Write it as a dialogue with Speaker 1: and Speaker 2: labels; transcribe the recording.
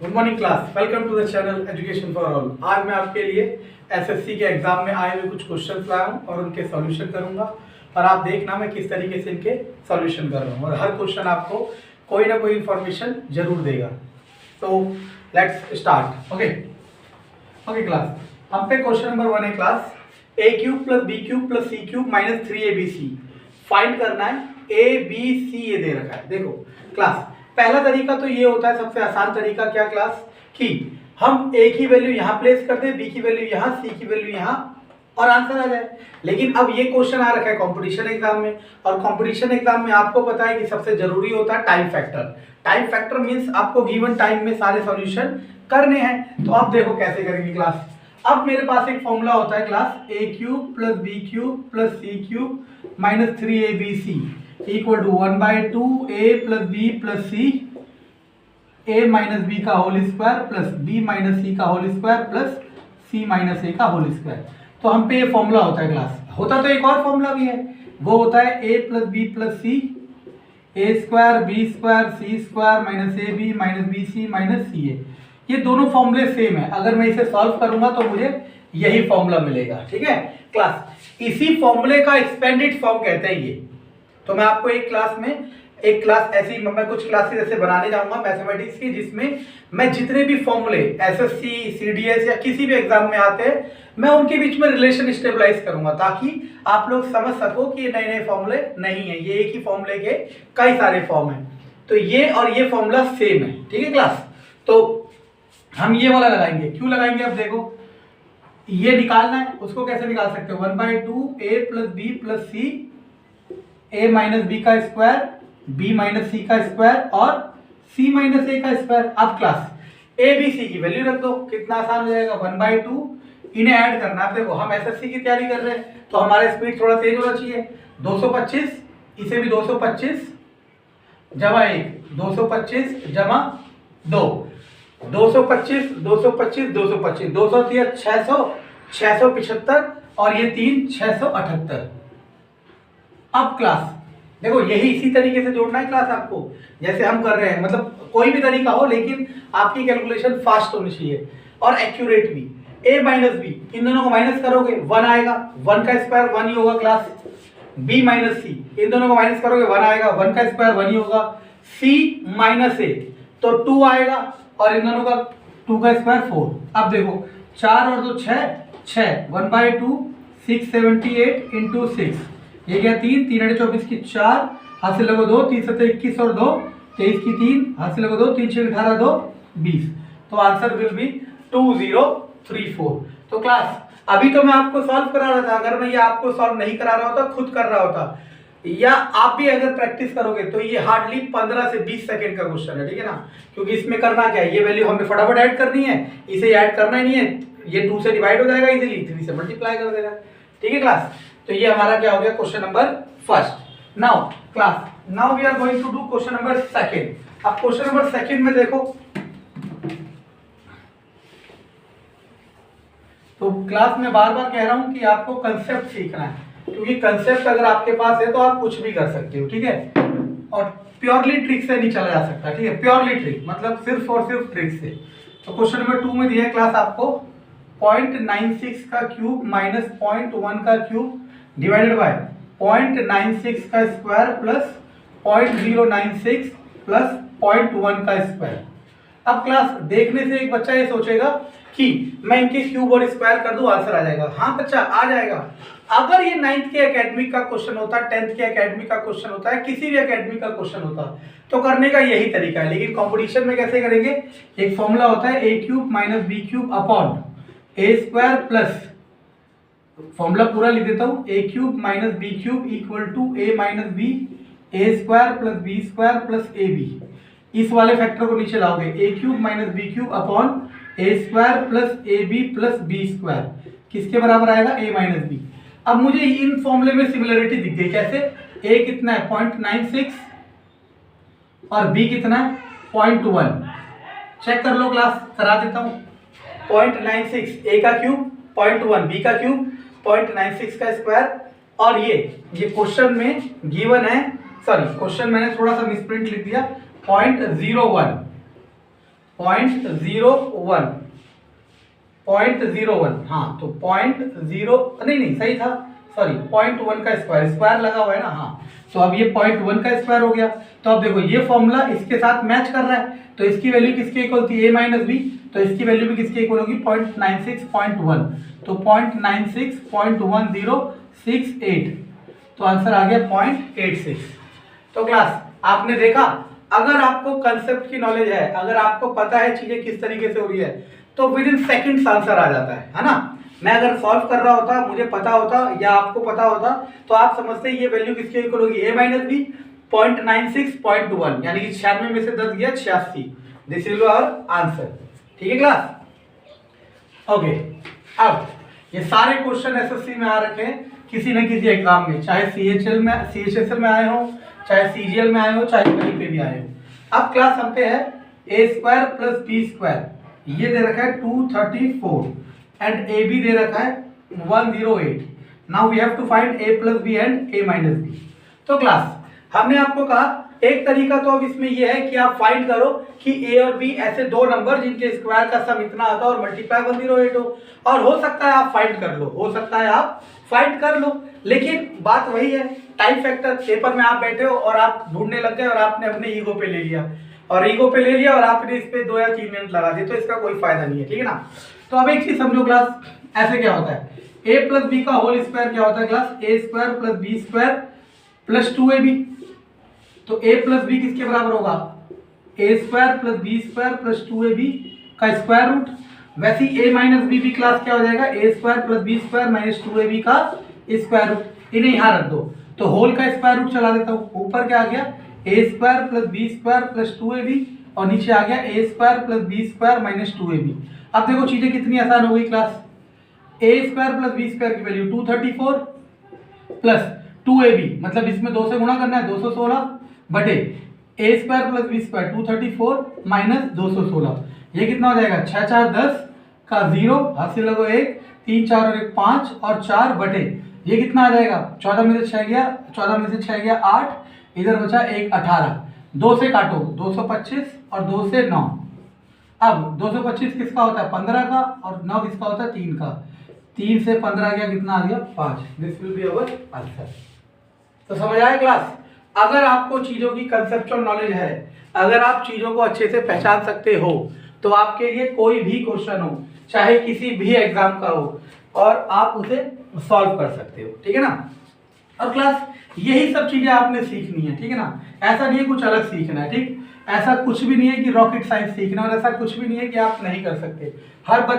Speaker 1: Good morning class, welcome to the channel education for all. आज मैं आपके लिए एसएससी के एग्जाम में आए हुए कुछ क्वेश्चंस लाया हूँ और उनके सॉल्यूशन करूंगा और आप देखना मैं किस तरीके से इनके सॉल्यूशन कर रहा हूँ और हर क्वेश्चन आपको कोई ना कोई इन्फॉर्मेशन जरूर देगा। तो लेट्स स्टार्ट। ओके क्लास, हम पे क्वेश्चन नंबर 1 है class, A cube plus B cube plus C cube minus 3abc find करना है। ए बी सी ये दे रखा है। देखो क्लास, पहला तरीका तो ये होता है, सबसे आसान तरीका क्या क्लास, कि हम ए की वैल्यू यहाँ प्लेस कर दें, बी की वैल्यू यहाँ, सी की वैल्यू यहाँ और आंसर आ जाए। लेकिन अब ये क्वेश्चन आ रखा है कंपटीशन एग्जाम में, और कंपटीशन एग्जाम में आपको पता है कि सबसे जरूरी होता है time factor. Time factor means आपको गिवन टाइम में सारे सॉल्यूशन करने हैं। तो अब देखो कैसे करेंगे क्लास। अब मेरे पास एक फॉर्मूला होता है class, A cube plus B cube plus C cube minus 3abc equal to 1/2 A plus B plus C, A minus B का whole square plus B minus C का whole square plus C minus A का whole square. तो हम पे ये formula होता है class. होता तो एक और फॉर्मूला भी है, वो होता है A plus B plus C, A square B square C square minus A B minus B C minus C A. ये दोनों फॉर्मूले सेम है। अगर मैं इसे सॉल्व करूंगा तो मुझे यही फॉर्मूला मिलेगा। ठीक है क्लास, इसी फॉर्मूले का एक्सपेंडेड फॉर्म कहते हैं ये। तो मैं आपको एक क्लास ऐसी मैं कुछ क्लासेस ऐसे बनाने जाऊंगा मैथमेटिक्स की, जिसमें मैं जितने भी फॉर्मूले एसएससी सीडीएस या किसी भी एग्जाम में आते हैं मैं उनके बीच में रिलेशन स्टेबलाइज करूंगा, ताकि आप लोग समझ सको कि ये नए नए फॉर्मूले नहीं है, ये एक ही फॉर्मूले के कई सारे फॉर्म हैं। तो ये और ये फॉर्मूला सेम है। ठीक है क्लास, तो हम ये वाला लगाएंगे। क्यों लगाएंगे, अब देखो ये निकालना है, उसको कैसे निकाल सकते हो, 1/2 A plus B plus C, A minus B का स्क्वायर, बी माइनस सी का स्क्वायर और सी माइनस ए का स्क्वायर। अब क्लास ए बी सी की वैल्यू रख दो, कितना आसान हो जाएगा, 1/2 इन्हें ऐड करना है। देखो हम एसएससी की तैयारी कर रहे हैं तो हमारा स्पीड थोड़ा तेज होना चाहिए। 225, इसे भी 225 जमा 1, 225 जमा 2, 225 225 225 200 600 675 और ये 3 678। अब क्लास देखो यही इसी तरीके से जोड़ना है क्लास आपको, जैसे हम कर रहे हैं। मतलब कोई भी तरीका हो, लेकिन आपकी कैलकुलेशन फास्ट होनी चाहिए और एक्यूरेट भी। a माइनस बी, इन दोनों को माइनस करोगे 1 आएगा, 1 का स्क्वायर 1 ही होगा क्लास। b माइनस सी, इन दोनों को माइनस करोगे 1 आएगा, 1 का स्क्वायर 1 ही होगा। c माइनस ए तो 2 आएगा और इन दोनों का 2 का स्क्वायर 4। अब देखो 4 और 2 6, 1/2 678 इंटू 6, ये क्या 3 3 24 की 4, हाथ से लगो 2, 3 7 21 और 2 23 की 3, हाथ से लगो 2, 3 6 18 2 20। तो आंसर विल बी 2034। तो क्लास अभी तो मैं आपको सॉल्व करा रहा था, अगर मैं ये आपको सॉल्व नहीं करा रहा होता, खुद कर रहा होता, या आप भी अगर प्रैक्टिस करोगे तो ये हार्डली 15 से 20 सेकंड का क्वेश्चन है। ठीक है ना, क्योंकि इसमें करना क्या है, ये वैल्यू हमें फटाफट ऐड करनी है, इसे ऐड करना ही नहीं है, ये 2 से डिवाइड हो जाएगा इजीली, 3 से मल्टीप्लाई कर देगा। ठीक है क्लास, तो ये हमारा क्या हो गया question number first. Now class, now we are going to do question number second. अब क्वेश्चन नंबर सेकंड में देखो, तो क्लास में बार बार कह रहा हूं कि आपको कंसेप्ट सीखना है, क्योंकि कंसेप्ट अगर आपके पास है तो आप कुछ भी कर सकते हो। ठीक है, और प्योरली ट्रिक से नहीं चला जा सकता। ठीक है, प्योरली ट्रिक मतलब सिर्फ और सिर्फ ट्रिक से। तो क्वेश्चन नंबर 2 में दिया है क्लास आपको 0.96 का क्यूब माइनस 0.1 का क्यूब डिवाइडेड बाय 0.96 का स्क्वायर प्लस 0.096 प्लस 0.1 का स्क्वायर। अब क्लास देखने से एक बच्चा ये सोचेगा कि मैं इनके क्यूब और स्क्वायर कर दूं आंसर आ जाएगा। हाँ बच्चा, आ जाएगा। अगर ये 9th के एकेडमिक का क्वेश्चन होता, 10th के एकेडमिक का क्वेश्चन होता है, किसी भी एकेडमिक का क्वेश्चन होता, तो करने का यही तरीका है। लेकिन कंपटीशन में कैसे करेंगे, एक फॉर्मूला होता है A cube minus B cube upon A square plus, formula पूरा लिख देता हूं, A cube minus B cube equal to A minus B, A square plus B square plus A B. इस वाले फैक्टर को नीचे लाओगे, A cube minus B cube upon A square plus A B plus B square, किसके बराबर आएगा, ए minus B. अब मुझे इन फॉर्मूले में सिमिलरिटी दिख गई। कैसे, ए कितना है 0.96 और बी कितना है 0.1। चेक कर लो क्लास, करा देता हूं। 0.96 ए का क्यूब, 0.1 बी का क्यूब, 0.96 का स्क्वायर, और ये क्वेश्चन में गिवन है, सॉरी क्वेश्चन मैंने थोड़ा सा मिसप्रिंट लिख दिया, 0.01 0.01 0.01, हाँ तो 0.0 नहीं सही था, सॉरी 0.1 का स्क्वायर लगा हुआ है ना, हाँ तो अब ये 0.1 का स्क्वायर हो गया। तो अब देखो ये फॉर्मूला इसके साथ मैच कर रहा है, तो इसकी वैल्यू किसके इक्वल थी, a माइनस बी, तो इसकी वैल्यू भी किसके इक्वल होगी 0.96.1, तो 0.96.1068, तो आंसर आ गया 0.86। तो क्लास आपने देखा, अगर आपको कंसेप्ट की नॉलेज है, अगर आपको पता है चीजें किस तरीके से हो रही है, तो विद इन सेकंड्स आंसर आ जाता है ना। मैं अगर सॉल्व कर रहा होता, मुझे पता होता या आपको पता होता, तो आप समझते ये वैल्यू किसके इक्वल होगी, a माइनस बी 0.96.1, यानी कि 96 में से 10 गया 86। This is our answer. ठीक है क्लास, ओके। अब ये सारे क्वेश्चन एसएससी में आ रखे हैं किसी न किसी एग्जाम में, चाहे सीएचएसएल में आए हो, चाहे सीजीएल में आए हो, चाहे कहीं पे भी आए हो। अब क्लास हम पे है a² + b², ये दे रखा है 234 एंड a भी दे रखा है 108। Now we have to find a + b and a minus b। तो क्लास हमने आपको कहा एक तरीका तो अब इसमें ये है कि आप फाइंड करो कि a और b ऐसे दो नंबर जिनके स्क्वायर का सम इतना आता है और मल्टीप्लाई 108 हो, और हो सकता है आप फाइंड कर लो, हो सकता है आप फाइंड कर लो, लेकिन बात वही है टाइम फैक्टर। पेपर में आप बैठे हो और आप ढूंढने लग गए और आपने अपने ईगो पे ले लिया, और आपने इस पे 2 या 3 मिनट लगा दिए, तो इसका कोई फायदा नहीं है। ठीक है ना। तो अब एक चीज समझो क्लास, ऐसे क्या होता है, a + b का होल स्क्वायर क्या होता है क्लास, a² + b² + 2ab। तो a + b किसके बराबर होगा, a² + b² + 2ab का स्क्वायर रूट। वैसे ही a माइनस b भी क्लास क्या हो जाएगा, a² + b² - 2ab का स्क्वायर रूट। इन्हें यहाँ रख दो, तो होल का स्क्वायर रूट चला देता हूँ, ऊपर क्या आ गया a² + b² + 2ab, और नीचे आ गया a² + b² - 2ab। अब देखो चीजें कितनी आसान हो गई क्लास, a² + b² की वैल्यू 234 प्लस 2ab, मतलब इसमें 2 से गुणा करना है 216 बटे a² + b² 234 - 216, ये कितना हो जाएगा 6 4 10 का 0, हाथ से लगो 1, 3 4 और 1 5 और 4 बटे ये कितना आ जाएगा 14 में से 6 गया, 14 में से 6 गया 8, इधर बचा 1 18, 2 से काटो 225 और 2 से 9। अब 225 किसका होता है 15 का, और 9 किसका होता है 3 का, 3 से 15 गया कितना आ गया 5। This will be our answer. तो समझ आया क्लास, अगर आपको चीजों की कंसेप्चुअल नॉलेज है, अगर आप चीजों को अच्छे से पहचान सकते हो, तो आपके लिए कोई भी क्वेश्चन हो, चाहे किसी भी एग्जाम का हो, और आप उसे सॉल्व कर सकते हो। ठीक है ना। और क्लास यही सब चीजें आपने सीखनी है। ठीक है ना, ऐसा नहीं है कुछ अलग सीखना है। ठीक, ऐसा कुछ भी नहीं है कि रॉकेट साइंस सीखना, और ऐसा कुछ भी नहीं है कि आप नहीं कर सकते। हर बच्चे